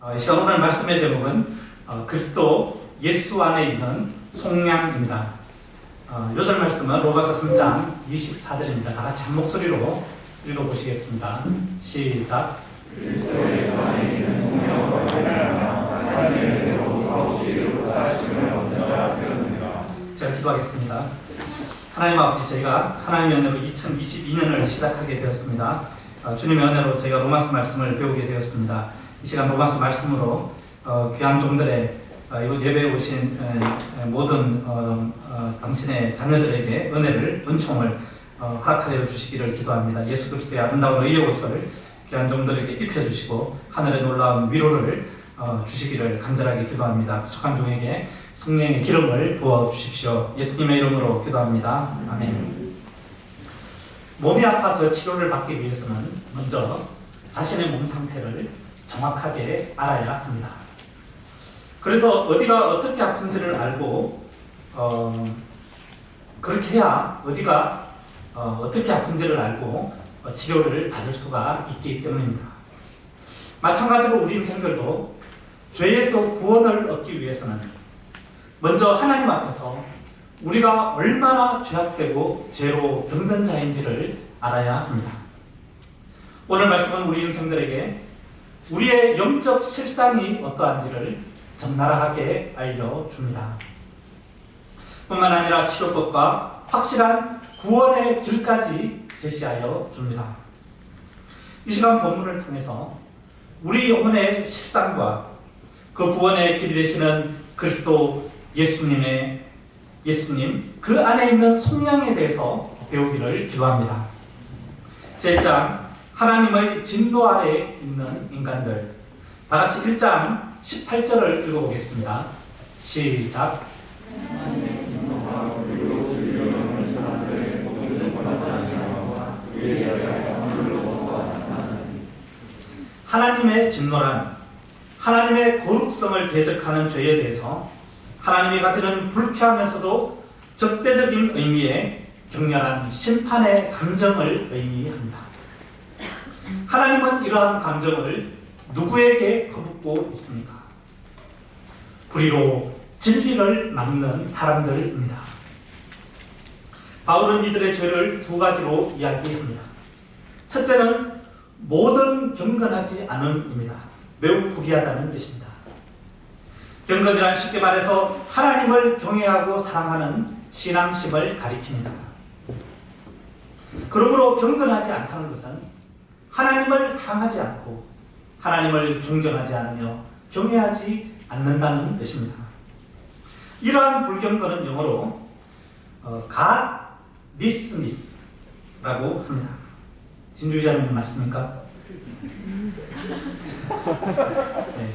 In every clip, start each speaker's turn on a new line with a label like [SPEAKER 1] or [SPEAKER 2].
[SPEAKER 1] 이 시간 오늘 말씀의 제목은 그리스도 예수 안에 있는 속량입니다. 요절 말씀은 로마서 3장 24절입니다. 다 같이 한 목소리로 읽어보시겠습니다. 시작.
[SPEAKER 2] 그리스도 예수 안에 있는 속량으로 말미암아 하나님의 은혜로 아버지로 나아심을 얻는 자가 되었느니라.
[SPEAKER 1] 제가 기도하겠습니다. 하나님 아버지, 저희가 하나님의 은혜로 2022년을 시작하게 되었습니다. 주님의 은혜로 저희가 로마서 말씀을 배우게 되었습니다. 이 시간 로마서 말씀으로 귀한 종들의 이곳 예배에 오신 모든 당신의 자녀들에게 은총을 허락하여 주시기를 기도합니다. 예수 그리스도의 아름다운 의의 옷을 귀한 종들에게 입혀주시고 하늘의 놀라운 위로를 주시기를 간절하게 기도합니다. 부족한 종에게 성령의 기름을 부어주십시오. 예수님의 이름으로 기도합니다. 아멘. 몸이 아파서 치료를 받기 위해서는 먼저 자신의 몸 상태를 정확하게 알아야 합니다. 그래서 어디가 어떻게 아픈지를 알고 그렇게 해야 어디가 어떻게 아픈지를 알고 치료를 받을 수가 있기 때문입니다. 마찬가지로 우리 인생들도 죄에서 구원을 얻기 위해서는 먼저 하나님 앞에서 우리가 얼마나 죄악되고 죄로 병든 자인지를 알아야 합니다. 오늘 말씀은 우리 인생들에게 우리의 영적 실상이 어떠한지를 적나라하게 알려줍니다. 뿐만 아니라 치료법과 확실한 구원의 길까지 제시하여 줍니다. 이 시간 본문을 통해서 우리 영혼의 실상과 그 구원의 길이 되시는 그리스도 예수님 그 안에 있는 속량에 대해서 배우기를 기도합니다. 제1장 하나님의 진노 아래에 있는 인간들, 다 같이 1장 18절을 읽어보겠습니다. 시작. 하나님의 진노란 하나님의 거룩성을 대적하는 죄에 대해서 하나님이 가지는 불쾌하면서도 적대적인 의미의 격렬한 심판의 감정을 의미합니다. 하나님은 이러한 감정을 누구에게 거붓고 있습니까? 불의로 진리를 막는 사람들입니다. 바울은 이들의 죄를 두 가지로 이야기합니다. 첫째는 모든 경건하지 않음입니다. 매우 부귀하다는 뜻입니다. 경건이란 쉽게 말해서 하나님을 경외하고 사랑하는 신앙심을 가리킵니다. 그러므로 경건하지 않다는 것은 하나님을 사랑하지 않고 하나님을 존경하지 않으며 경외하지 않는다는 뜻입니다. 이러한 불경건은 영어로 God dismiss라고 합니다. 진주 기자님 맞습니까? 네.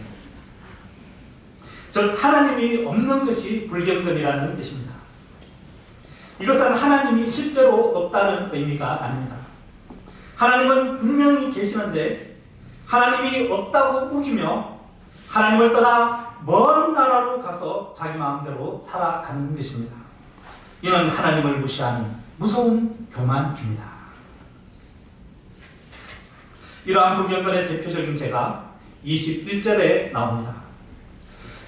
[SPEAKER 1] 즉 하나님이 없는 것이 불경건이라는 뜻입니다. 이것은 하나님이 실제로 없다는 의미가 아닙니다. 하나님은 분명히 계시는데 하나님이 없다고 우기며 하나님을 떠나 먼 나라로 가서 자기 마음대로 살아가는 것입니다. 이는 하나님을 무시하는 무서운 교만입니다. 이러한 불경건의 대표적인 죄가 21절에 나옵니다.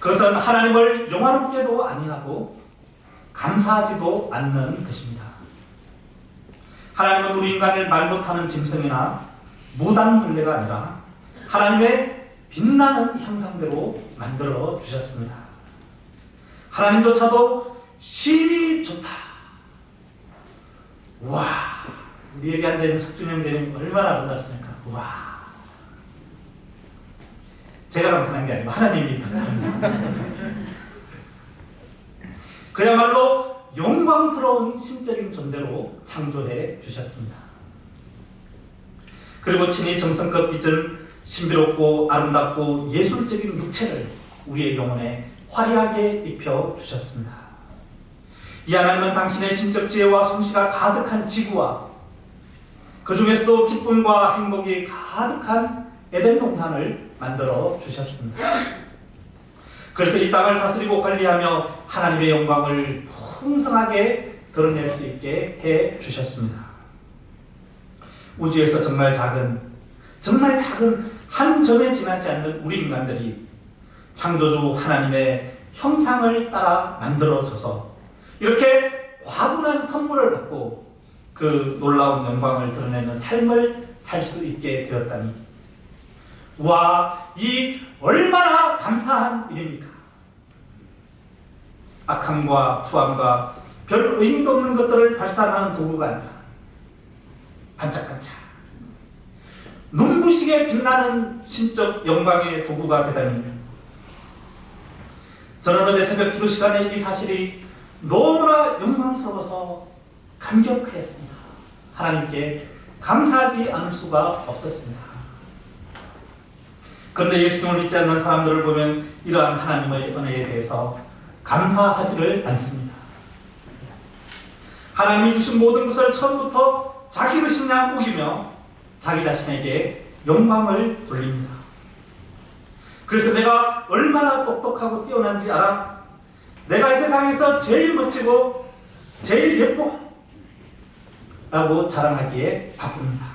[SPEAKER 1] 그것은 하나님을 영화롭게도 아니하고 감사하지도 않는 것입니다. 하나님은 우리 인간을 말 못하는 짐승이나 무당벌레가 아니라 하나님의 빛나는 형상대로 만들어 주셨습니다. 하나님조차도 심히 좋다. 와, 우리 여기 앉아있는 석준 형제님 얼마나 아름답습니까? 와. 제가 감탄한 게 아니고 하나님이 감탄합니다. 그야말로 영광스러운 신적인 존재로 창조해 주셨습니다. 그리고 친히 정성껏 빚은 신비롭고 아름답고 예술적인 육체를 우리의 영혼에 화려하게 입혀 주셨습니다. 이 하나님은 당신의 신적 지혜와 솜씨가 가득한 지구와 그 중에서도 기쁨과 행복이 가득한 에덴 동산을 만들어 주셨습니다. 그래서 이 땅을 다스리고 관리하며 하나님의 영광을 풍성하게 드러낼 수 있게 해 주셨습니다. 우주에서 정말 작은 한 점에 지나지 않는 우리 인간들이 창조주 하나님의 형상을 따라 만들어져서 이렇게 과분한 선물을 받고 그 놀라운 영광을 드러내는 삶을 살 수 있게 되었다니, 와, 이 얼마나 감사한 일입니까? 악함과 추함과 별 의미도 없는 것들을 발산하는 도구가 아니라 반짝반짝 눈부시게 빛나는 신적 영광의 도구가 되다니, 저는 어제 새벽 기도 시간에 이 사실이 너무나 영광스러워서 감격하였습니다. 하나님께 감사하지 않을 수가 없었습니다. 그런데 예수님을 믿지 않는 사람들을 보면 이러한 하나님의 은혜에 대해서 감사하지를 않습니다. 하나님이 주신 모든 것을 처음부터 자기 것이냐 우기며 자기 자신에게 영광을 돌립니다. 그래서 내가 얼마나 똑똑하고 뛰어난지 알아? 내가 이 세상에서 제일 멋지고 제일 예뻐 라고 자랑하기에 바쁩니다.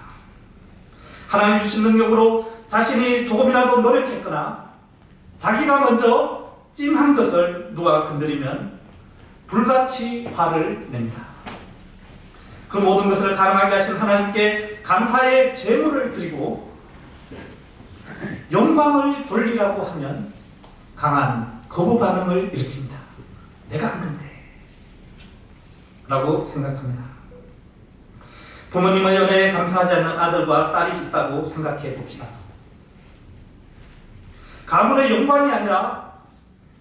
[SPEAKER 1] 하나님 주신 능력으로 자신이 조금이라도 노력했거나 자기가 먼저 찜한 것을 누가 건드리면 불같이 화를 냅니다. 그 모든 것을 가능하게 하신 하나님께 감사의 제물을 드리고 영광을 돌리라고 하면 강한 거부 반응을 일으킵니다. 내가 한 건데 라고 생각합니다. 부모님의 연애에 감사하지 않는 아들과 딸이 있다고 생각해 봅시다. 가문의 영광이 아니라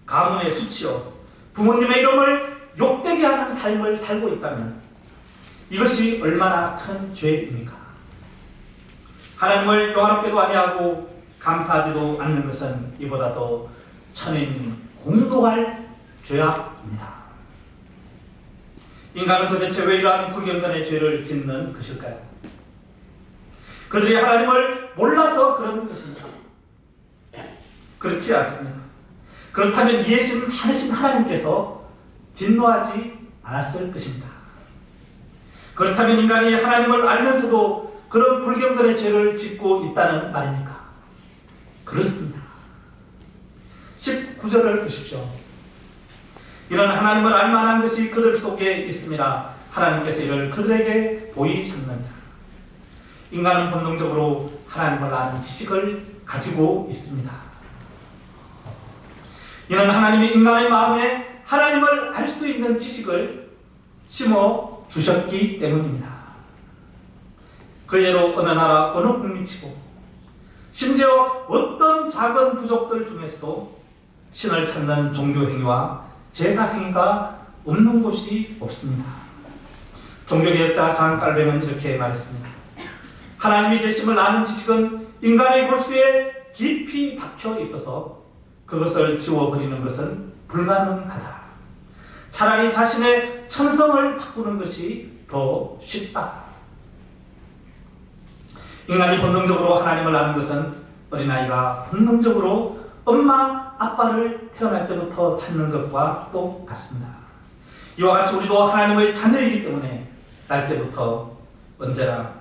[SPEAKER 1] 가문의 수치요, 부모님의 이름을 욕되게 하는 삶을 살고 있다면 이것이 얼마나 큰 죄입니까? 하나님을 영화롭게도 아니하고 감사하지도 않는 것은 이보다도 천인 공도할 죄악입니다. 인간은 도대체 왜 이러한 불경건의 죄를 짓는 것일까요? 그들이 하나님을 몰라서 그런 것입니다. 그렇지 않습니다. 그렇다면 이해심 많으신 하나님께서 진노하지 않았을 것입니다. 그렇다면 인간이 하나님을 알면서도 그런 불경건의 죄를 짓고 있다는 말입니까? 그렇습니다. 19절을 보십시오. 이런 하나님을 알만한 것이 그들 속에 있습니다. 하나님께서 이를 그들에게 보이셨느니라. 인간은 본능적으로 하나님을 아는 지식을 가지고 있습니다. 이는 하나님이 인간의 마음에 하나님을 알 수 있는 지식을 심어 주셨기 때문입니다. 그 예로 어느 나라 어느 국민치고 심지어 어떤 작은 부족들 중에서도 신을 찾는 종교 행위와 제사 행위가 없는 곳이 없습니다. 종교개혁자 장 깔뱅은 이렇게 말했습니다. 하나님이 계심을 아는 지식은 인간의 골수에 깊이 박혀 있어서 그것을 지워버리는 것은 불가능하다. 차라리 자신의 천성을 바꾸는 것이 더 쉽다. 인간이 본능적으로 하나님을 아는 것은 어린아이가 본능적으로 엄마, 아빠를 태어날 때부터 찾는 것과 똑같습니다. 이와 같이 우리도 하나님의 자녀이기 때문에 날 때부터 언제나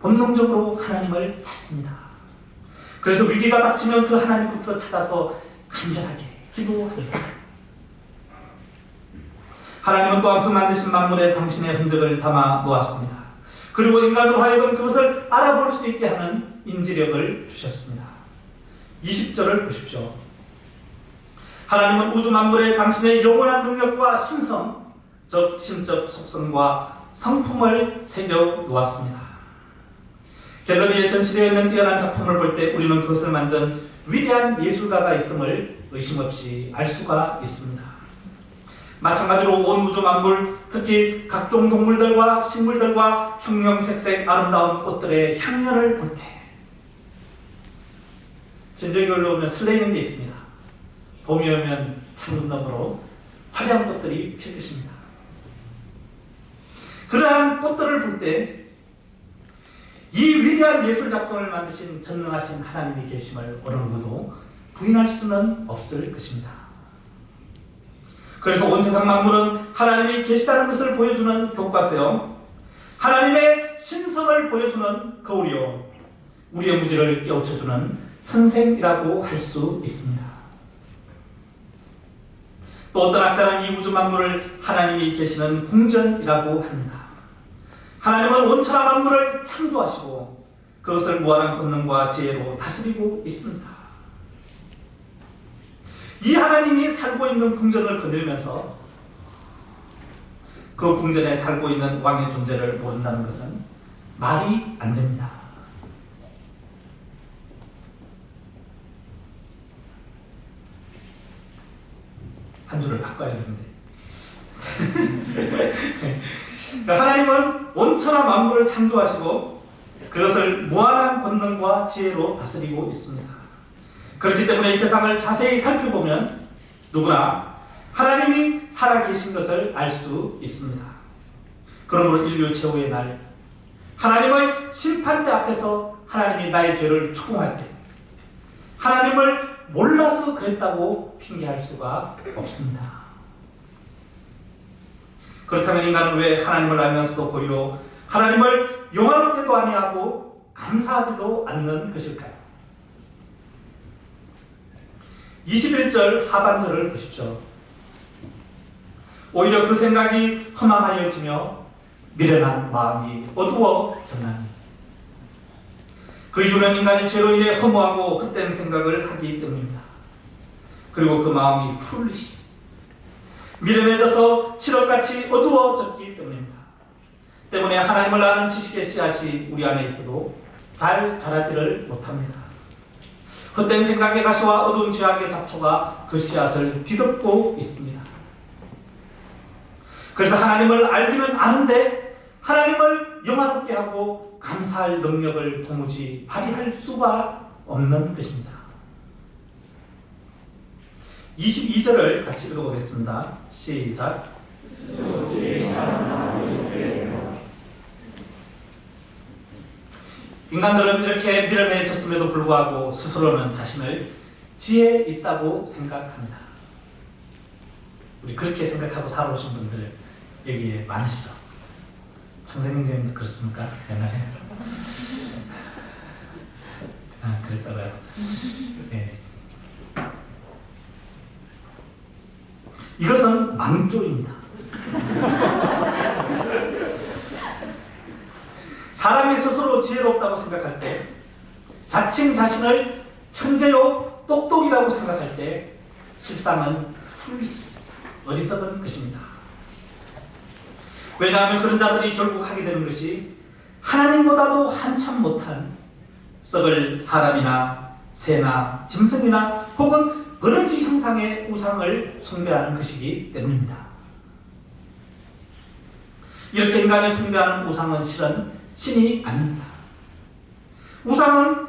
[SPEAKER 1] 본능적으로 하나님을 찾습니다. 그래서 위기가 닥치면 그 하나님부터 찾아서 간절하게 기도합니다. 하나님은 또한 그 만드신 만물에 당신의 흔적을 담아 놓았습니다. 그리고 인간으로 하여금 그것을 알아볼 수 있게 하는 인지력을 주셨습니다. 20절을 보십시오. 하나님은 우주 만물에 당신의 영원한 능력과 신성, 즉 신적 속성과 성품을 새겨 놓았습니다. 갤러리에 전시되어 있는 뛰어난 작품을 볼 때 우리는 그것을 만든 위대한 예술가가 있음을 의심 없이 알 수가 있습니다. 마찬가지로 온 우주 만물, 특히 각종 동물들과 식물들과 형형색색 아름다운 꽃들의 향연을 볼 때 전쟁겨울로 오면 설레이는 게 있습니다. 봄이 오면 창문 너머로 화려한 꽃들이 필 것입니다. 그러한 꽃들을 볼 때 이 위대한 예술 작품을 만드신 전능하신 하나님이 계심을 어느 누구도 부인할 수는 없을 것입니다. 그래서 온 세상 만물은 하나님이 계시다는 것을 보여주는 교과서요, 하나님의 신성을 보여주는 거울이요, 우리의 무지를 깨우쳐주는 선생이라고 할 수 있습니다. 또 어떤 학자는 이 우주 만물을 하나님이 계시는 궁전이라고 합니다. 하나님은 온천한 만물을 창조하시고 그것을 무한한 권능과 지혜로 다스리고 있습니다. 이 하나님이 살고 있는 궁전을 거닐면서 그 궁전에 살고 있는 왕의 존재를 모른다는 것은 말이 안 됩니다. 한 줄을 바꿔야 되는데. 하나님은 온천한 만물을 창조하시고 그것을 무한한 권능과 지혜로 다스리고 있습니다. 그렇기 때문에 이 세상을 자세히 살펴보면 누구나 하나님이 살아계신 것을 알 수 있습니다. 그러므로 인류 최후의 날 하나님의 심판대 앞에서 하나님이 나의 죄를 추궁할 때 하나님을 몰라서 그랬다고 핑계할 수가 없습니다. 그렇다면 인간은 왜 하나님을 알면서도 고의로 하나님을 영화롭게도 아니하고 감사하지도 않는 것일까요? 21절 하반절을 보십시오. 오히려 그 생각이 허망하여지며 미련한 마음이 어두워졌나니 그 이유는 인간이 죄로 인해 허무하고 헛된 생각을 하기 때문입니다. 그리고 그 마음이 풀리시 미련해져서 칠흑같이 어두워졌기 때문입니다. 때문에 하나님을 아는 지식의 씨앗이 우리 안에 있어도 잘 자라지를 못합니다. 헛된 생각의 가시와 어두운 죄악의 잡초가 그 씨앗을 뒤덮고 있습니다. 그래서 하나님을 알기는 아는데 하나님을 영화롭게 하고 감사할 능력을 도무지 발휘할 수가 없는 것입니다. 22절을 같이 읽어보겠습니다. 시작. 인간들은 이렇게 미련해졌음에도 불구하고 스스로는 자신을 지혜 있다고 생각합니다. 우리 그렇게 생각하고 살아오신 분들 여기에 많으시죠? 청생님도 그렇습니까? 옛날에? 그랬다고요? 네. 이것은 망조입니다. 사람이 스스로 지혜롭다고 생각할 때, 자칭 자신을 천재요 똑똑이라고 생각할 때 실상은 풀리시 어리석은 것입니다. 왜냐하면 그런 자들이 결국 하게 되는 것이 하나님보다도 한참 못한 썩을 사람이나 새나 짐승이나 혹은 버러지 형상의 우상을 숭배하는 것이기 때문입니다. 이렇게 인간이 숭배하는 우상은 실은 신이 아닙니다. 우상은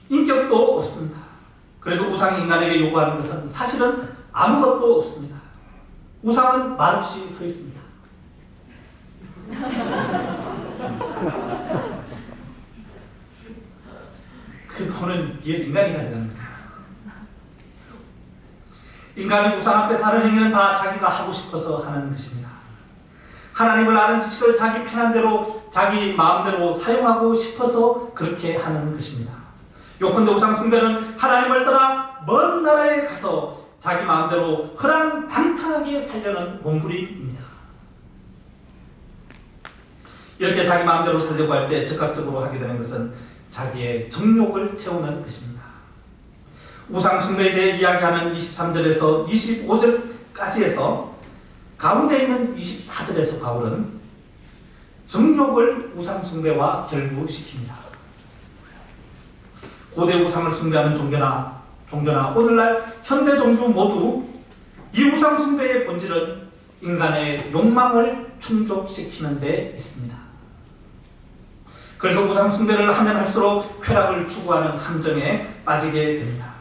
[SPEAKER 1] 인격도 없습니다. 그래서 우상이 인간에게 요구하는 것은 사실은 아무것도 없습니다. 우상은 말없이 서 있습니다. 그 돈은 뒤에서 인간이 가져가는 거예요. 인간이 우상 앞에 사는 행위는 다 자기가 하고 싶어서 하는 것입니다. 하나님을 아는 지식을 자기 편한 대로 자기 마음대로 사용하고 싶어서 그렇게 하는 것입니다. 요컨대 우상 숭배는 하나님을 떠나 먼 나라에 가서 자기 마음대로 허랑방탕하게 살려는 몸부림입니다. 이렇게 자기 마음대로 살려고 할 때 즉각적으로 하게 되는 것은 자기의 정욕을 채우는 것입니다. 우상 숭배에 대해 이야기하는 23절에서 25절까지 해서 가운데 있는 24절에서 바울은 정욕을 우상 숭배와 결부시킵니다. 고대 우상을 숭배하는 종교나 오늘날 현대 종교 모두 이 우상 숭배의 본질은 인간의 욕망을 충족시키는 데 있습니다. 그래서 우상 숭배를 하면 할수록 쾌락을 추구하는 함정에 빠지게 됩니다.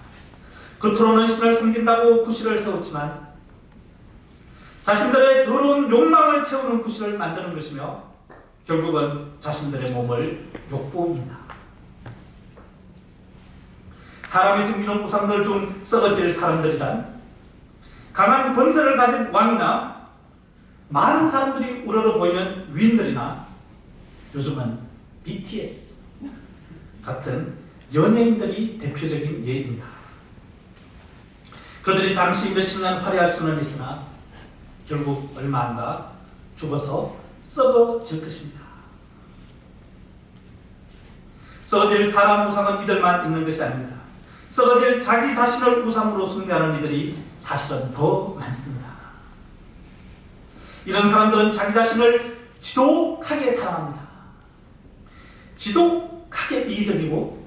[SPEAKER 1] 겉으로는 신을 섬긴다고 구실을 세웠지만 자신들의 더러운 욕망을 채우는 구실을 만드는 것이며 결국은 자신들의 몸을 욕보입니다. 사람이 섬기는 우상들 중 썩어질 사람들이란 강한 권세를 가진 왕이나 많은 사람들이 우러러 보이는 위인들이나 요즘은 BTS 같은 연예인들이 대표적인 예입니다. 그들이 잠시 몇십 년 화려할 수는 있으나 결국 얼마 안 가 죽어서 썩어질 것입니다. 썩어질 사람 우상은 이들만 있는 것이 아닙니다. 썩어질 자기 자신을 우상으로 숭배하는 이들이 사실은 더 많습니다. 이런 사람들은 자기 자신을 지독하게 사랑합니다. 지독하게 이기적이고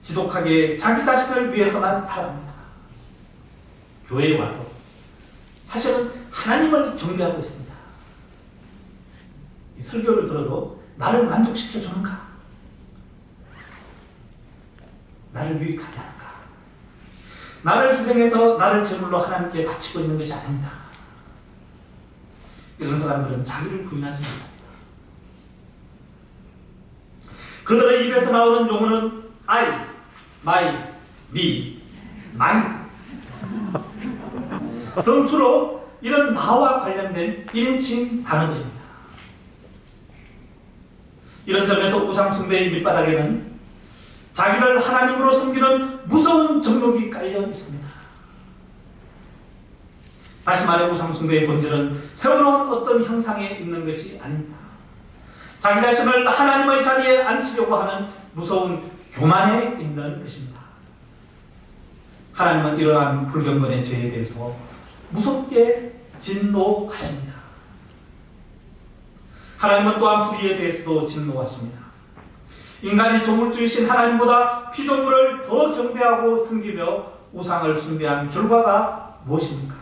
[SPEAKER 1] 지독하게 자기 자신을 위해서만 살아갑니다. 교회에 와도 사실은 하나님을 경배하고 있습니다. 이 설교를 들어도 나를 만족시켜 주는가? 나를 유익하게 하는가? 나를 희생해서 나를 제물로 하나님께 바치고 있는 것이 아닙니다. 이런 사람들은 자기를 부인하지 못합니다. 그들의 입에서 나오는 용어는 I, my, me, mine 등 주로 이런 나와 관련된 1인칭 단어들입니다. 이런 점에서 우상숭배의 밑바닥에는 자기를 하나님으로 섬기는 무서운 정욕이 깔려 있습니다. 다시 말해 우상숭배의 본질은 세워놓은 어떤 형상에 있는 것이 아닙니다. 자기 자신을 하나님의 자리에 앉히려고 하는 무서운 교만에 있는 것입니다. 하나님은 이러한 불경건의 죄에 대해서 무섭게 진노하십니다. 하나님은 또한 불의에 대해서도 진노하십니다. 인간이 조물주이신 하나님보다 피조물을 더 경배하고 섬기며 우상을 숭배한 결과가 무엇입니까?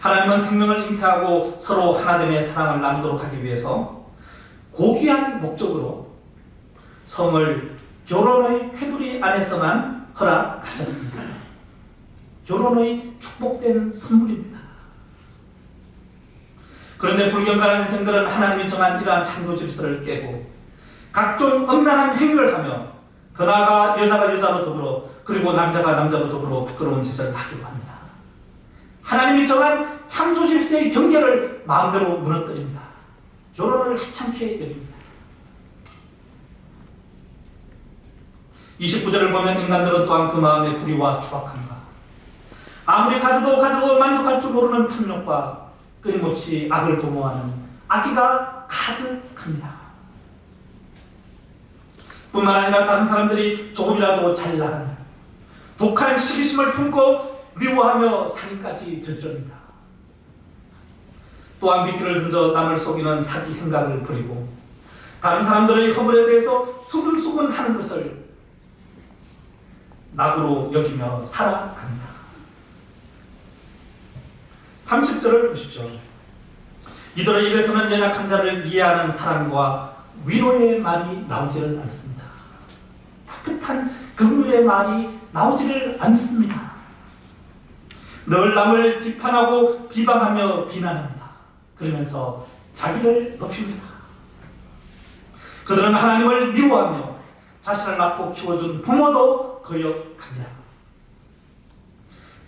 [SPEAKER 1] 하나님은 생명을 잉태하고 서로 하나됨의 사랑을 나누도록 하기 위해서 고귀한 목적으로 성을 결혼의 테두리 안에서만 허락하셨습니다. 결혼의 축복된 선물입니다. 그런데 불경건한 인생들은 하나님이 정한 이러한 창조 질서를 깨고 각종 음란한 행위를 하며 더 나아가 여자가 여자로 더불어 그리고 남자가 남자로 더불어 부끄러운 짓을 하기도 합니다. 하나님이 정한 창조 질서의 경계를 마음대로 무너뜨립니다. 결혼을 하찮게 여깁니다. 29절을 보면 인간들은 또한 그 마음의 불의와 추악함과 아무리 가져도 만족할 줄 모르는 탐욕과 끊임없이 악을 도모하는 악의가 가득합니다. 뿐만 아니라 다른 사람들이 조금이라도 잘 나가면 독한 시기심을 품고 미워하며 살인까지 저지릅니다. 또한 미끼를 던져 남을 속이는 사기 행각을 벌이고 다른 사람들의 허물에 대해서 수근수근 하는 것을 낙으로 여기며 살아갑니다. 30절을 보십시오. 이들의 입에서는 연약한 자를 이해하는 사랑과 위로의 말이 나오지를 않습니다. 따뜻한 긍휼의 말이 나오지를 않습니다. 늘 남을 비판하고 비방하며 비난합니다. 그러면서 자기를 높입니다. 그들은 하나님을 미워하며 자신을 낳고 키워준 부모도 거역합니다.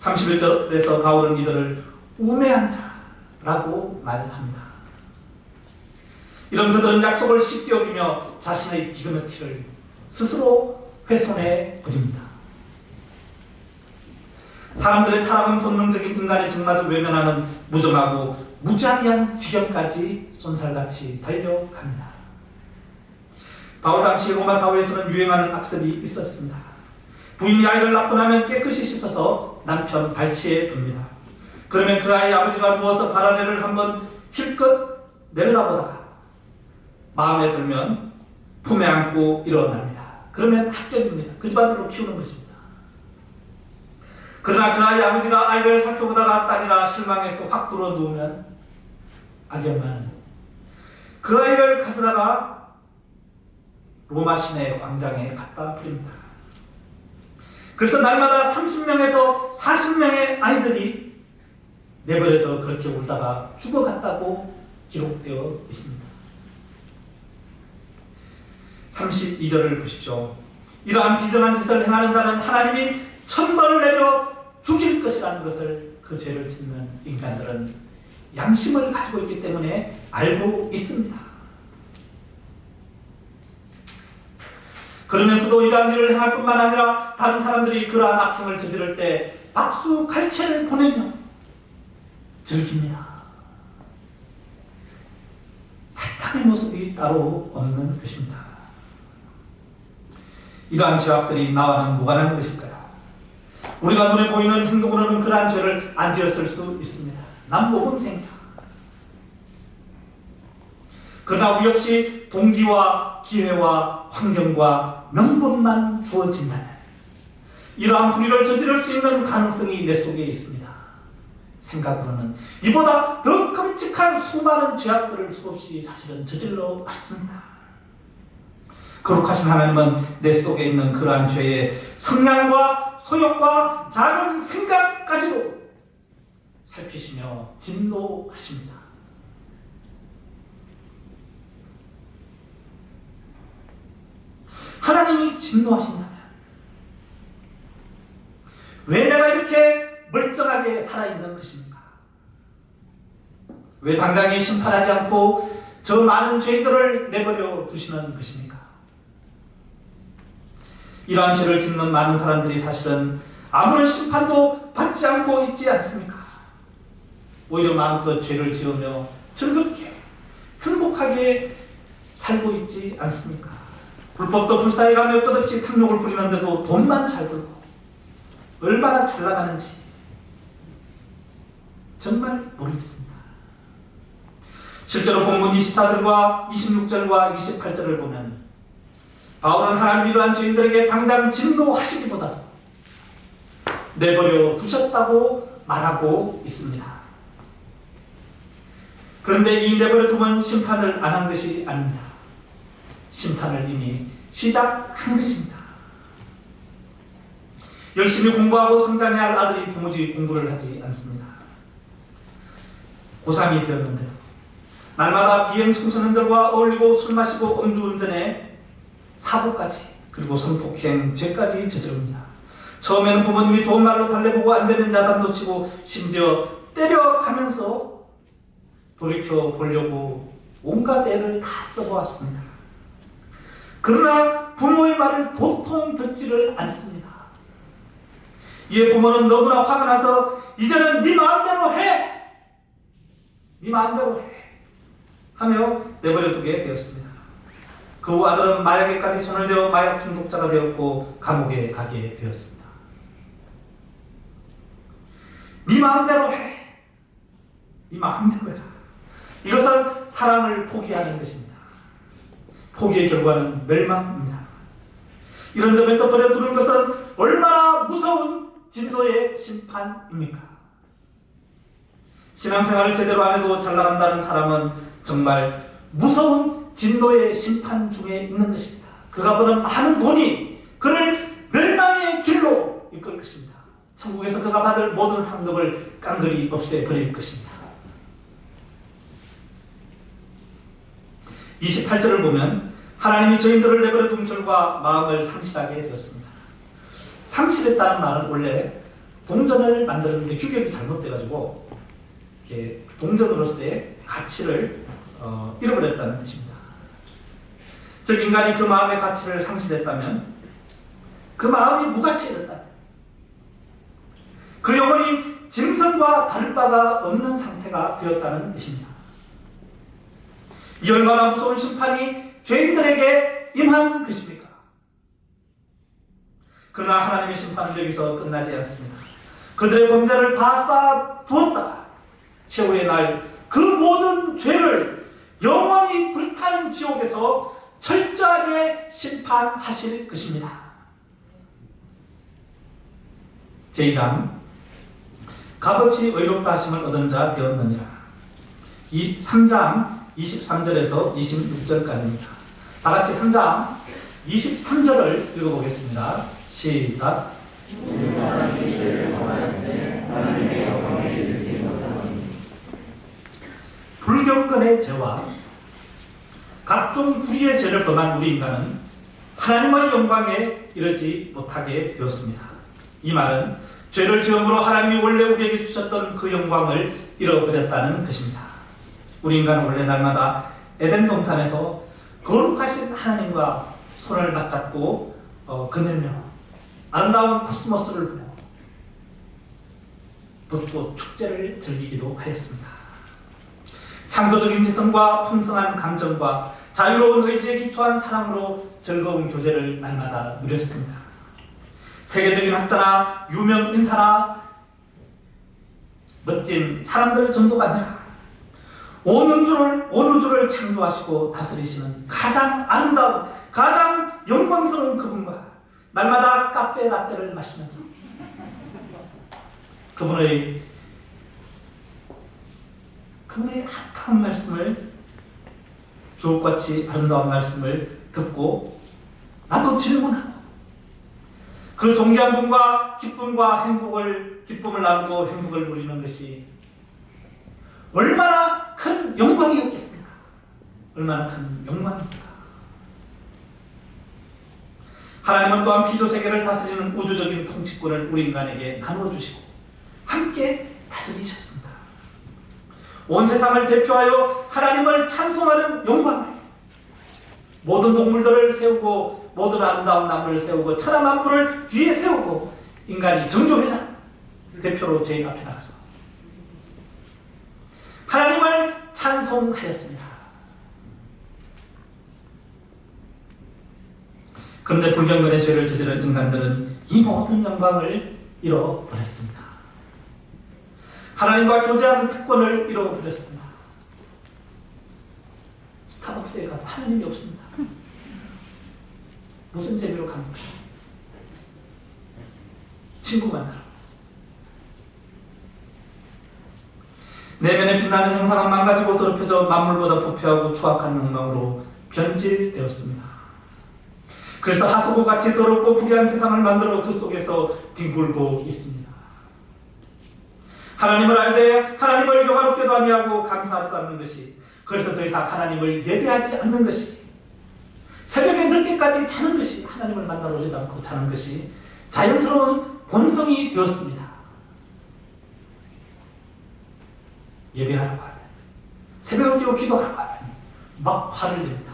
[SPEAKER 1] 31절에서 바울은 이들을 우매한 자라고 말합니다. 이런 그들은 약속을 쉽게 어기며 자신의 디그니티를 스스로 훼손해 버립니다. 사람들의 타락은 본능적인 인간의 정맛을 외면하는 무정하고 무자비한 지경까지 쏜살같이 달려갑니다. 바울 당시 로마 사회에서는 유행하는 악습이 있었습니다. 부인이 아이를 낳고 나면 깨끗이 씻어서 남편 발치에 둡니다. 그러면 그 아이 아버지가 누워서 발 아래를 한번 힐끗 내려다보다가 마음에 들면 품에 안고 일어납니다. 그러면 합격입니다. 그 집안으로 키우는 것입니다. 그러나 그 아이 아버지가 아이를 살펴보다가 딸이라 실망해서 확 불어 누우면 악영만 그 아이를 가져다가 로마 시내 광장에 갖다 버립니다. 그래서 날마다 30명에서 40명의 아이들이 내버려져 그렇게 울다가 죽어갔다고 기록되어 있습니다. 32절을 보십시오. 이러한 비정한 짓을 행하는 자는 하나님이 천벌을 내려 죽일 것이라는 것을 그 죄를 짓는 인간들은 양심을 가지고 있기 때문에 알고 있습니다. 그러면서도 이러한 일을 행할 뿐만 아니라 다른 사람들이 그러한 악행을 저지를 때 박수 갈채를 보내며 즐깁니다. 사탄의 모습이 따로 없는 것입니다. 이러한 죄악들이 나와는 무관한 것일까요? 우리가 눈에 보이는 행동으로는 그러한 죄를 안 지었을 수 있습니다. 난 모범생이야. 그러나 우리 역시 동기와 기회와 환경과 명분만 주어진다면 이러한 불의를 저지를 수 있는 가능성이 내 속에 있습니다. 생각으로는 이보다 더 끔찍한 수많은 죄악들을 수없이 사실은 저질러 왔습니다. 거룩하신 하나님은 내 속에 있는 그러한 죄의 성량과 소욕과 작은 생각까지도 살피시며 진노하십니다. 하나님이 진노하신다면 왜 내가 이렇게 멀쩡하게 살아있는 것입니까? 왜 당장에 심판하지 않고 저 많은 죄들을 내버려 두시는 것입니까? 이러한 죄를 짓는 많은 사람들이 사실은 아무런 심판도 받지 않고 있지 않습니까? 오히려 마음껏 죄를 지으며 즐겁게 행복하게 살고 있지 않습니까? 불법도 불사해가며 끝없이 탐욕을 부리는데도 돈만 잘 벌고 얼마나 잘 나가는지 정말 모르겠습니다. 실제로 본문 24절과 26절과 28절을 보면 바울은 하나님 이러한 죄인들에게 당장 진노하시기보다도 내버려 두셨다고 말하고 있습니다. 그런데 이 내버려 두면 심판을 안 한 것이 아닙니다. 심판을 이미 시작한 것입니다. 열심히 공부하고 성장해야 할 아들이 도무지 공부를 하지 않습니다. 고3이 되었는데도 날마다 비행 청소년들과 어울리고 술 마시고 음주운전에 사고까지 그리고 성폭행 죄까지 저지릅니다. 처음에는 부모님이 좋은 말로 달래보고 안되면 야단도 치고 심지어 때려가면서 돌이켜보려고 온갖 애를 다 써보았습니다. 그러나 부모의 말을 도통 듣지를 않습니다. 이에 부모는 너무나 화가 나서 이제는 네 마음대로 해! 네 마음대로 해! 하며 내버려 두게 되었습니다. 그 후 아들은 마약에까지 손을 대어 마약 중독자가 되었고 감옥에 가게 되었습니다. 네 마음대로 해! 네 마음대로 해라. 이것은 사랑을 포기하는 것입니다. 포기의 결과는 멸망입니다. 이런 점에서 버려두는 것은 얼마나 무서운 진노의 심판입니까? 신앙생활을 제대로 안 해도 잘 나간다는 사람은 정말 무서운 진노의 심판 중에 있는 것입니다. 그가 버는 많은 돈이 그를 멸망의 길로 이끌 것입니다. 천국에서 그가 받을 모든 상급을 깡그리 없애버릴 것입니다. 28절을 보면 하나님이 저희들을 내버려 둔 결과 마음을 상실하게 되었습니다. 상실했다는 말은 원래 동전을 만드는데 규격이 잘못돼가지고 동전으로서의 가치를 잃어버렸다는 뜻입니다. 즉 인간이 그 마음의 가치를 상실했다면 그 마음이 무가치해졌다. 그 영혼이 짐승과 다를 바가 없는 상태가 되었다는 뜻입니다. 이 얼마나 무서운 심판이 죄인들에게 임한 것입니까? 그러나 하나님의 심판은 여기서 끝나지 않습니다. 그들의 범죄를 다 쌓아두었다가 최후의 날 그 모든 죄를 영원히 불타는 지옥에서 철저하게 심판하실 것입니다. 제2장 값없이 의롭다 하심을 얻은 자 되었느니라. 3장 23절에서 26절까지입니다. 다같이 3장 23절을 읽어보겠습니다. 시작. 불경건의 죄와 각종 불의의 죄를 범한 우리 인간은 하나님의 영광에 이르지 못하게 되었습니다. 이 말은 죄를 지음으로 하나님이 원래 우리에게 주셨던 그 영광을 잃어버렸다는 것입니다. 우리 인간은 원래 날마다 에덴 동산에서 거룩하신 하나님과 손을 맞잡고 그늘며 아름다운 코스모스를 보며 벚꽃 축제를 즐기기도 하였습니다. 창조적인 지성과 풍성한 감정과 자유로운 의지에 기초한 사랑으로 즐거운 교제를 날마다 누렸습니다. 세계적인 학자나 유명 인사나 멋진 사람들 정도가 아니라 온 우주를 창조하시고 다스리시는 가장 아름다운, 가장 영광스러운 그분과 날마다 카페 라떼를 마시면서 그분의 핫한 말씀을, 주옥같이 아름다운 말씀을 듣고 나도 질문하고 그 존귀한 분과 기쁨을 나누고 행복을 누리는 것이 얼마나 큰 영광이었겠습니까? 얼마나 큰 영광입니까? 하나님은 또한 피조세계를 다스리는 우주적인 통치권을 우리 인간에게 나누어 주시고 함께 다스리셨습니다. 온 세상을 대표하여 하나님을 찬송하는 영광을, 모든 동물들을 세우고 모든 아름다운 나무를 세우고 천하 만물을 뒤에 세우고 인간이 정조회장 대표로 제 앞에 나가서 하나님을 찬송하였습니다. 그런데 불경건의 죄를 저지른 인간들은 이 모든 영광을 잃어버렸습니다. 하나님과 교제하는 특권을 잃어버렸습니다. 스타벅스에 가도 하나님이 없습니다. 무슨 재미로 갑니까? 친구 만나러. 내면에 빛나는 형상은 망가지고 더럽혀져 만물보다 부패하고 추악한 욕망으로 변질되었습니다. 그래서 하수구같이 더럽고 불의한 세상을 만들어 그 속에서 뒹굴고 있습니다. 하나님을 알되 하나님을 영화롭게도 아니하고 감사하지도 않는 것이, 그래서 더 이상 하나님을 예배하지 않는 것이, 새벽에 늦게까지 자는 것이, 하나님을 만나러 오지도 않고 자는 것이 자연스러운 본성이 되었습니다. 예배하라고 하면, 새벽을 깨워 기도하라고 하면 막 화를 냅니다.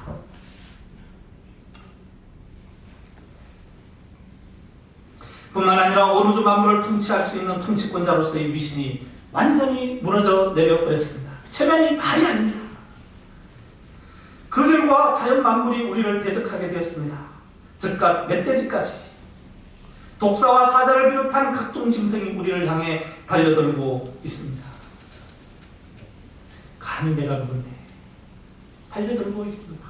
[SPEAKER 1] 뿐만 아니라 온 우주 만물을 통치할 수 있는 통치권자로서의 위신이 완전히 무너져 내려버렸습니다. 체면이 말이 아닙니다. 그 결과 자연 만물이 우리를 대적하게 되었습니다. 즉각 멧돼지까지, 독사와 사자를 비롯한 각종 짐승이 우리를 향해 달려들고 있습니다. 감히 내가 누군데 달려들고 있습니다.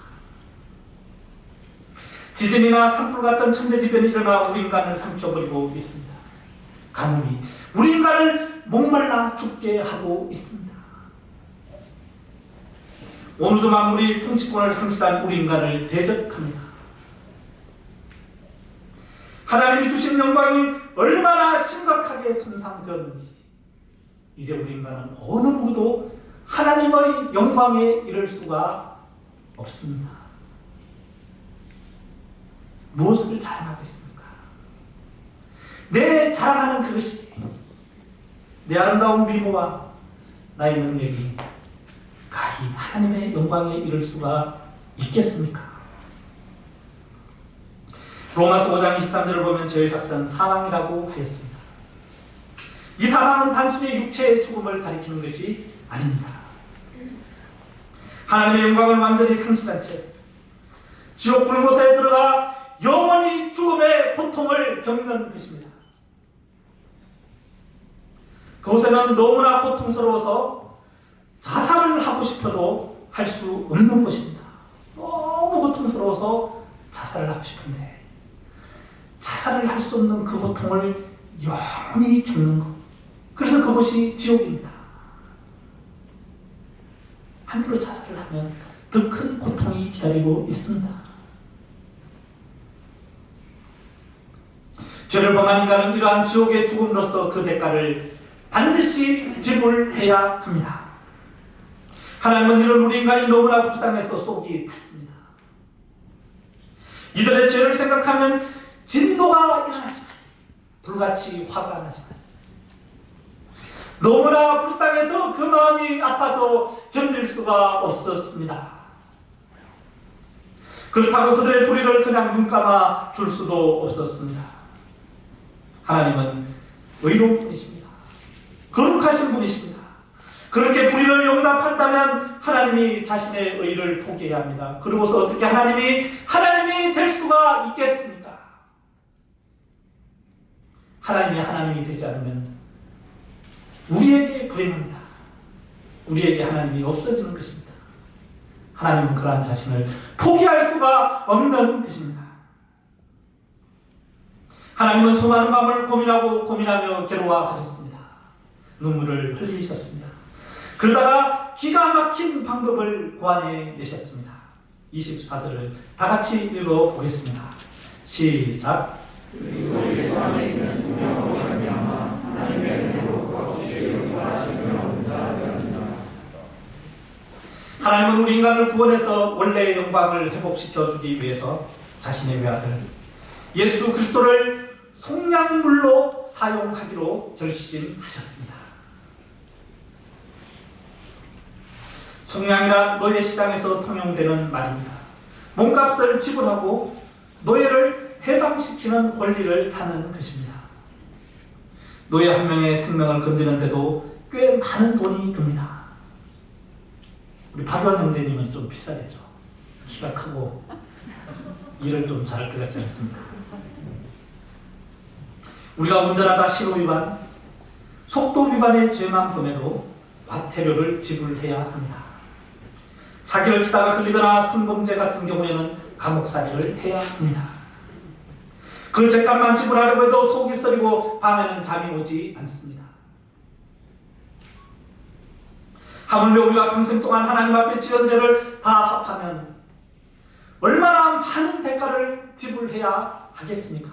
[SPEAKER 1] 지진이나 산불 같은 천재지변이 일어나 우리 인간을 삼켜버리고 있습니다. 가뭄이 우리 인간을 목말라 죽게 하고 있습니다. 온 우주 만물이 통치권을 상실한 우리 인간을 대적합니다. 하나님이 주신 영광이 얼마나 심각하게 손상되었는지 이제 우리 인간은 어느 누구도 하나님의 영광에 이를 수가 없습니다. 무엇을 자랑하고 있습니까? 내 자랑하는 그것이 내 아름다운 미모와 나의 능력이 가히 하나님의 영광에 이를 수가 있겠습니까? 로마서 5장 23절을 보면 저의 삭은 사망이라고 하였습니다. 이 사망은 단순히 육체의 죽음을 가리키는 것이 아닙니다. 하나님의 영광을 완전히 상실한 채 지옥 불못에 들어가 영원히 죽음의 고통을 겪는 것입니다. 그곳에는 너무나 고통스러워서 자살을 하고 싶어도 할 수 없는 곳입니다. 너무 고통스러워서 자살을 하고 싶은데 자살을 할 수 없는 그 고통을 영원히 겪는 것. 그래서 그것이 지옥입니다. 함부로 자살을 하면 더 큰 고통이 기다리고 있습니다. 죄를 범한 인간은 이러한 지옥의 죽음으로써 그 대가를 반드시 지불해야 합니다. 하나님은 이런 우리 인간이 너무나 불쌍해서 속이 탔습니다. 이들의 죄를 생각하면 진노가 일어나지만 불같이 화가 나지만 너무나 불쌍해서 그 마음이 아파서 견딜 수가 없었습니다. 그렇다고 그들의 불의를 그냥 눈감아 줄 수도 없었습니다. 하나님은 의로운 분이십니다. 거룩하신 분이십니다. 그렇게 불의를 용납한다면 하나님이 자신의 의를 포기해야 합니다. 그러고서 어떻게 하나님이 될 수가 있겠습니까? 하나님이 되지 않으면 우리에게 불행합니다. 우리에게 하나님이 없어지는 것입니다. 하나님은 그러한 자신을 포기할 수가 없는 것입니다. 하나님은 수많은 밤을 고민하며 괴로워하셨습니다. 눈물을 흘리셨습니다. 그러다가 기가 막힌 방법을 고안해내셨습니다. 24절을 다 같이 읽어보겠습니다. 시작.
[SPEAKER 2] 그리고 예수 안에 있는 생명으로 말미암아 하나님의 은혜로 값없이 의롭다하심을 얻는 자 되었느니라.
[SPEAKER 1] 하나님은 우리 인간을 구원해서 원래의 영광을 회복시켜 주기 위해서 자신의 외아들 예수 그리스도를 속량물로 사용하기로 결심하셨습니다. 속량이란 노예 시장에서 통용되는 말입니다. 몸값을 지불하고 노예를 해방시키는 권리를 사는 것입니다. 노예 한 명의 생명을 건지는데도 꽤 많은 돈이 듭니다. 우리 박원 형제님은 좀 비싸겠죠. 키가 크고 일을 좀 잘할 것 같지 않습니까? 우리가 운전하다 신호 위반, 속도 위반의 죄만 범해도 과태료를 지불해야 합니다. 사기를 치다가 걸리거나 성범죄 같은 경우에는 감옥살이를 해야 합니다. 그 죄값만 지불하려고 해도 속이 쓰리고 밤에는 잠이 오지 않습니다. 하물며 우리가 평생 동안 하나님 앞에 지은 죄를 다 합하면 얼마나 많은 대가를 지불해야 하겠습니까?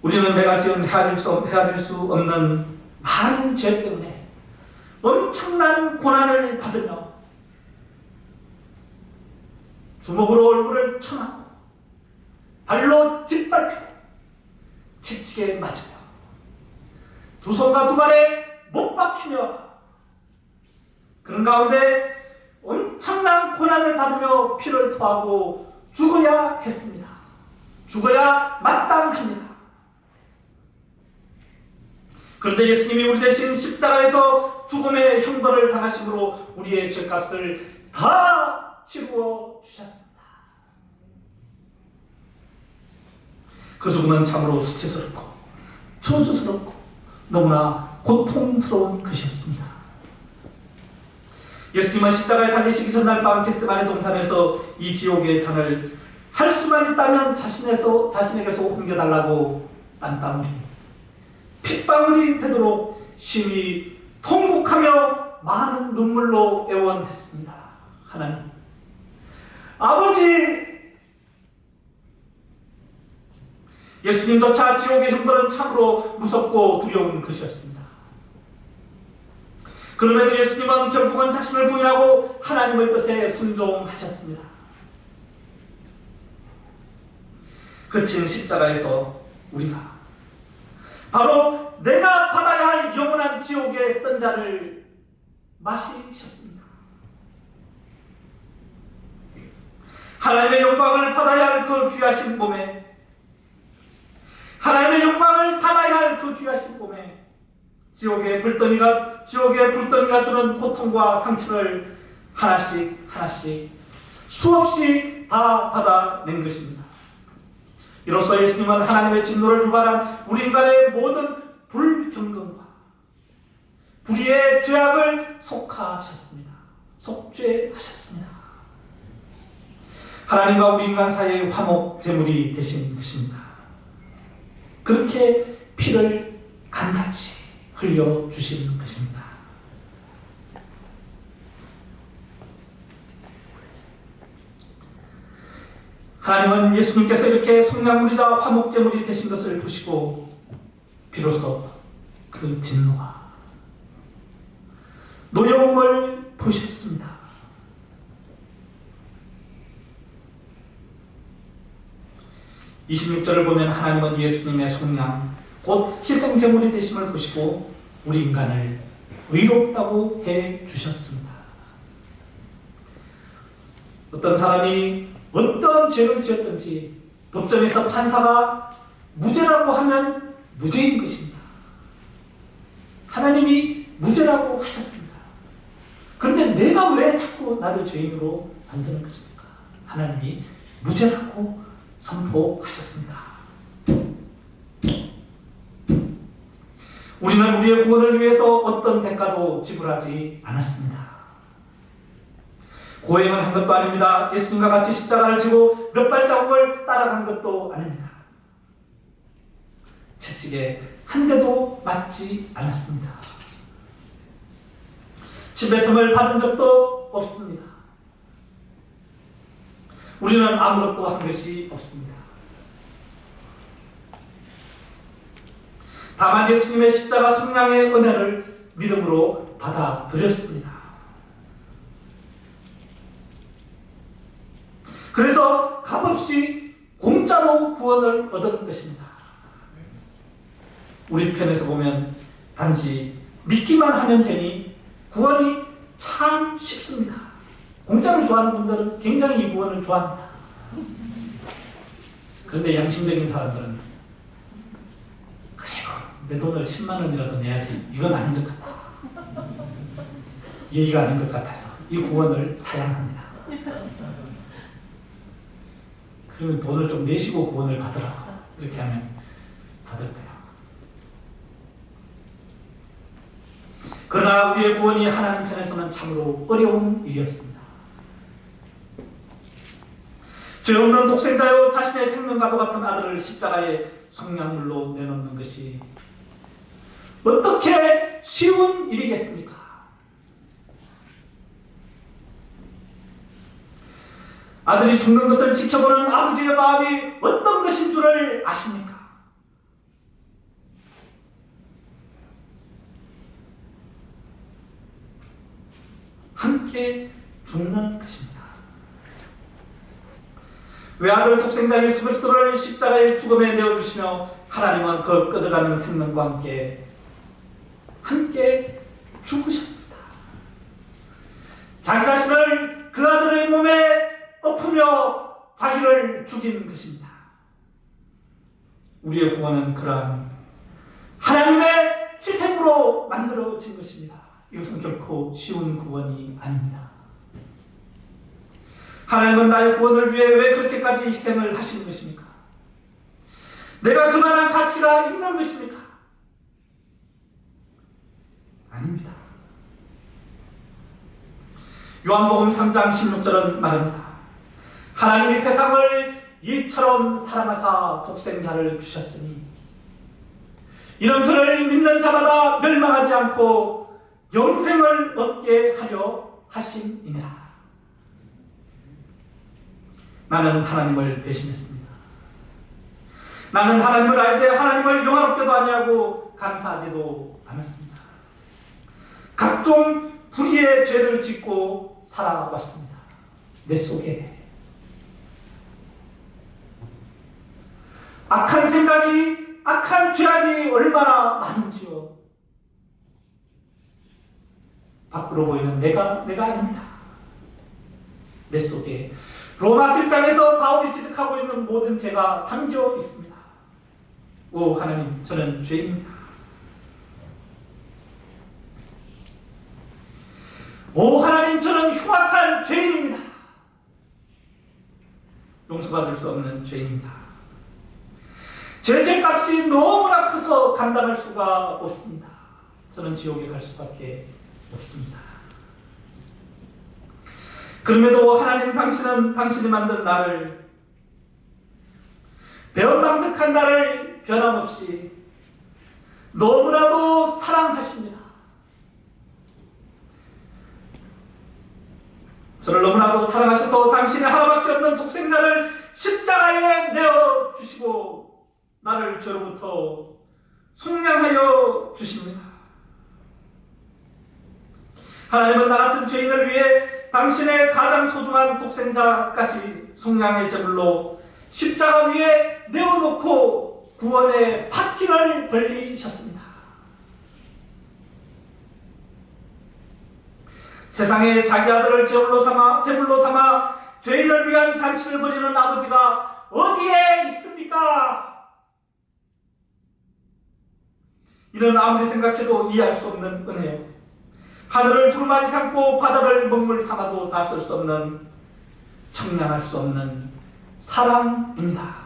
[SPEAKER 1] 우리는 내가 지은 헤아릴 수 없는 많은 죄 때문에 엄청난 고난을 받으며 주먹으로 얼굴을 쳐맞고 발로 짓밟히고 칙칙에 맞으며 두 손과 두 발에 못 박히며 그런 가운데 엄청난 고난을 받으며 피를 토하고 죽어야 했습니다. 죽어야 마땅합니다. 그런데 예수님이 우리 대신 십자가에서 죽음의 형벌을 당하심으로 우리의 죄값을 다 치루어 주셨습니다. 그 죽음은 참으로 수치스럽고 저주스럽고 너무나 고통스러운 것이었습니다. 예수님은 십자가에 달리시기 전날 밤 겟세마네 동산에서 이 지옥의 잔을 할 수만 있다면 자신에게서 옮겨달라고 핏방울이 되도록 심히 통곡하며 많은 눈물로 애원했습니다. 하나님, 아버지, 예수님조차 지옥의 형벌은 참으로 무섭고 두려운 것이었습니다. 그럼에도 예수님은 결국은 자신을 부인하고 하나님의 뜻에 순종하셨습니다. 그친 십자가에서 우리가 바로 내가 받아야 할 영원한 지옥의 선자를 마시셨습니다. 하나님의 영광을 받아야 할 그 귀하신 몸에, 하나님의 영광을 담아야 할 그 귀하신 몸에 지옥의 불덩이가 주는 고통과 상처를 하나씩 수없이 다 받아낸 것입니다. 이로써 예수님은 하나님의 진노를 유발한 우리 인간의 모든 불경건과 불의의 죄악을 속죄하셨습니다. 하나님과 우리 인간 사이의 화목 제물이 되신 것입니다. 그렇게 피를 간같이 흘려주시는 것입니다. 하나님은 예수님께서 이렇게 속량물이자 화목제물이 되신 것을 보시고 비로소 그 진노와 노여움을 보셨습니다. (26절을) 보면 하나님은 예수님의 속량 곧 희생제물이 되심을 보시고 우리 인간을 의롭다고 해주셨습니다. 어떤 사람이 어떤 죄를 지었든지 법정에서 판사가 무죄라고 하면 무죄인 것입니다. 하나님이 무죄라고 하셨습니다. 그런데 내가 왜 자꾸 나를 죄인으로 만드는 것입니까? 하나님이 무죄라고 선포하셨습니다. 우리는 우리의 구원을 위해서 어떤 대가도 지불하지 않았습니다. 고행을 한 것도 아닙니다. 예수님과 같이 십자가를 지고 몇 발자국을 따라간 것도 아닙니다. 채찍에 한 대도 맞지 않았습니다. 침뱉음을 받은 적도 없습니다. 우리는 아무것도 한 것이 없습니다. 다만 예수님의 십자가 성량의 은혜를 믿음으로 받아들였습니다. 그래서 값없이 공짜로 구원을 얻은 것입니다. 우리 편에서 보면 단지 믿기만 하면 되니 구원이 참 쉽습니다. 공짜를 좋아하는 분들은 굉장히 이 구원을 좋아합니다. 그런데 양심적인 사람들은 그래도 내 돈을 10만 원이라도 내야지, 이건 아닌 것 같다, 얘기가 아닌 것 같아서 이 구원을 사양합니다. 그러면 돈을 좀 내시고 구원을 받으라고, 이렇게 하면 받을 거예요. 그러나 우리의 구원이 하나님 편에서는 참으로 어려운 일이었습니다. 죄 없는 독생자요 자신의 생명과도 같은 아들을 십자가에 성량물로 내놓는 것이 어떻게 쉬운 일이겠습니까? 아들이 죽는 것을 지켜보는 아버지의 마음이 어떤 것인 줄을 아십니까? 함께 죽는 것입니다. 외아들 독생자 예수 그리스도를 십자가의 죽음에 내어주시며 하나님은 그 꺼져가는 생명과 함께 죽으셨습니다. 자기 자신을 그 아들의 몸에 엎으며 자기를 죽인 것입니다. 우리의 구원은 그러한 하나님의 희생으로 만들어진 것입니다. 이것은 결코 쉬운 구원이 아닙니다. 하나님은 나의 구원을 위해 왜 그렇게까지 희생을 하시는 것입니까? 내가 그만한 가치가 있는 것입니까? 아닙니다. 요한복음 3장 16절은 말합니다. 하나님이 세상을 이처럼 사랑하사 독생자를 주셨으니 이는 그를 믿는 자마다 멸망하지 않고 영생을 얻게 하려 하심이니라. 나는 하나님을 배신했습니다. 나는 하나님을 알되 하나님을 영화롭게도 아니하고 감사하지도 않았습니다. 각종 불의의 죄를 짓고 살아왔습니다. 내 속에 악한 생각이, 악한 죄악이 얼마나 많은지요. 밖으로 보이는 내가 아닙니다. 내 속에 로마서 1장에서 바울이 지적하고 있는 모든 죄가 담겨 있습니다. 오 하나님, 저는 죄인입니다. 오 하나님, 저는 흉악한 죄인입니다. 용서받을 수 없는 죄인입니다. 제 죄값이 너무나 커서 감당할 수가 없습니다. 저는 지옥에 갈 수밖에 없습니다. 그럼에도 하나님, 당신은 당신이 만든 나를, 배은망덕한 나를 변함없이 너무나도 사랑하십니다. 저를 너무나도 사랑하셔서 당신의 하나밖에 없는 독생자를 십자가에 내어주시고 나를 죄로부터 속량하여 주십니다. 하나님은 나 같은 죄인을 위해 당신의 가장 소중한 독생자까지 속량의 제물로 십자가 위에 내어놓고 구원의 파티를 벌리셨습니다. 세상에 자기 아들을 제물로 삼아 죄인을 위한 잔치를 벌이는 아버지가 어디에 있습니까? 이는 아무리 생각해도 이해할 수 없는 은혜요. 하늘을 두루마리 삼고 바다를 먹물 삼아도 다 쓸 수 없는, 청량할 수 없는 사랑입니다.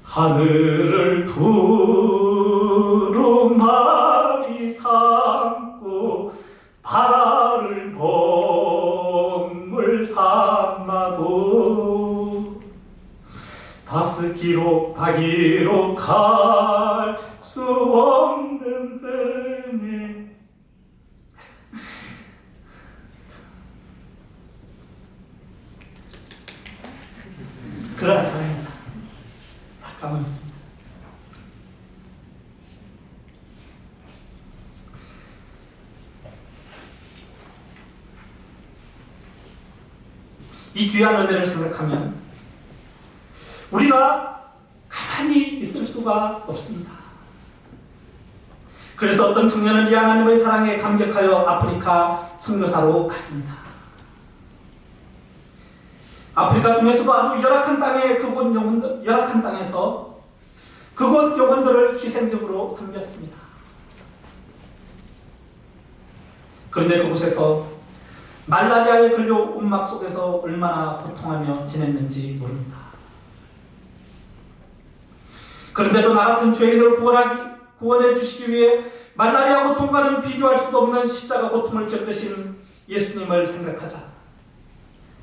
[SPEAKER 1] 하늘을 두루마리 삼고 바다를 먹물 삼아도 다스기로 가기로 갈 수 없는 은혜. 그러한 사랑입니다. 가만히 있습니다. 이 귀한 은혜를 생각하면 우리가 가만히 있을 수가 없습니다. 그래서 어떤 청년은 이 하나님의 사랑에 감격하여 아프리카 선교사로 갔습니다. 아프리카 중에서도 아주 열악한 땅에 열악한 땅에서 그곳 영혼들을 희생적으로 섬겼습니다. 그런데 그곳에서 말라리아에 걸려 움막 속에서 얼마나 고통하며 지냈는지 모릅니다. 그런데도 나 같은 죄인을 구원해 주시기 위해 말라리아 고통과는 비교할 수도 없는 십자가 고통을 겪으신 예수님을 생각하자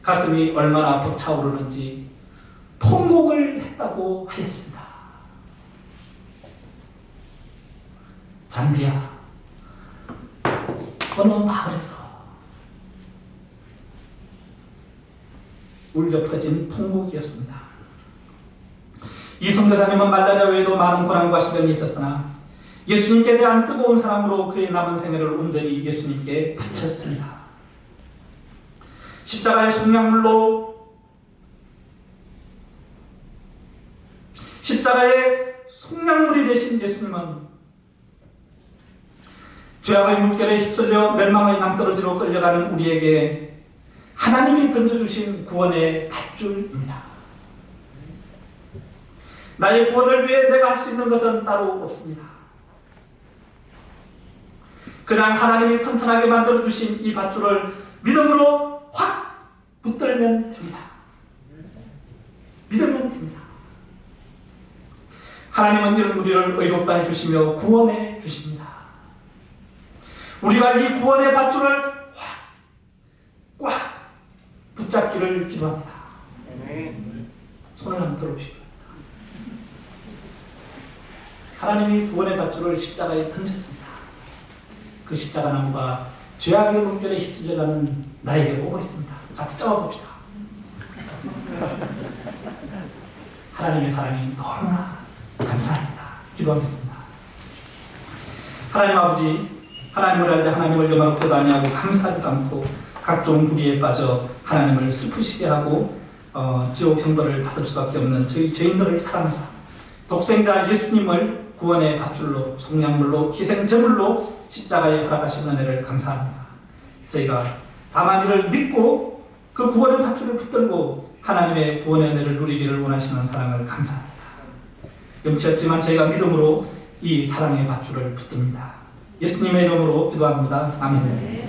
[SPEAKER 1] 가슴이 얼마나 벅차오르는지 통곡을 했다고 하였습니다. 잠비아 어느 마을에서 울려 퍼진 통곡이었습니다. 이 선교사님은 말라리아 외에도 많은 고난과 시련이 있었으나 예수님께 대한 뜨거운 사랑으로 그의 남은 생애를 온전히 예수님께 바쳤습니다. 십자가의 속량물이 되신 예수님은 죄악의 물결에 휩쓸려 멸망의 낭떠러지로 끌려가는 우리에게 하나님이 던져주신 구원의 밧줄입니다. 나의 구원을 위해 내가 할 수 있는 것은 따로 없습니다. 그냥 하나님이 튼튼하게 만들어주신 이 밧줄을 믿음으로 확 붙들면 됩니다. 믿으면 됩니다. 하나님은 이런 우리를 의롭다 해주시며 구원해 주십니다. 우리가 이 구원의 밧줄을 꽉 붙잡기를 기도합니다. 손을 한번 들어보시고, 하나님이 구원의 밧줄을 십자가에 던졌습니다. 그 십자가 나무가 죄악의 물결에 휩쓸려가는 나에게 오고 있습니다. 자, 붙잡아 봅시다. 하나님의 사랑이 너무나 감사합니다. 기도하겠습니다. 하나님 아버지, 하나님을 알 때 하나님을 영화롭게도 아니하고 감사하지도 않고 각종 불의에 빠져 하나님을 슬프시게 하고 지옥 형벌을 받을 수밖에 없는 저희 죄인들을 사랑하사 독생자 예수님을 구원의 밧줄로, 속량물로, 희생제물로 십자가에 허락하신 은혜를 감사합니다. 저희가 다만 이를 믿고 그 구원의 밧줄을 붙들고 하나님의 구원의 은혜를 누리기를 원하시는 사랑을 감사합니다. 염치 없지만 저희가 믿음으로 이 사랑의 밧줄을 붙듭니다. 예수님의 이름으로 기도합니다. 아멘.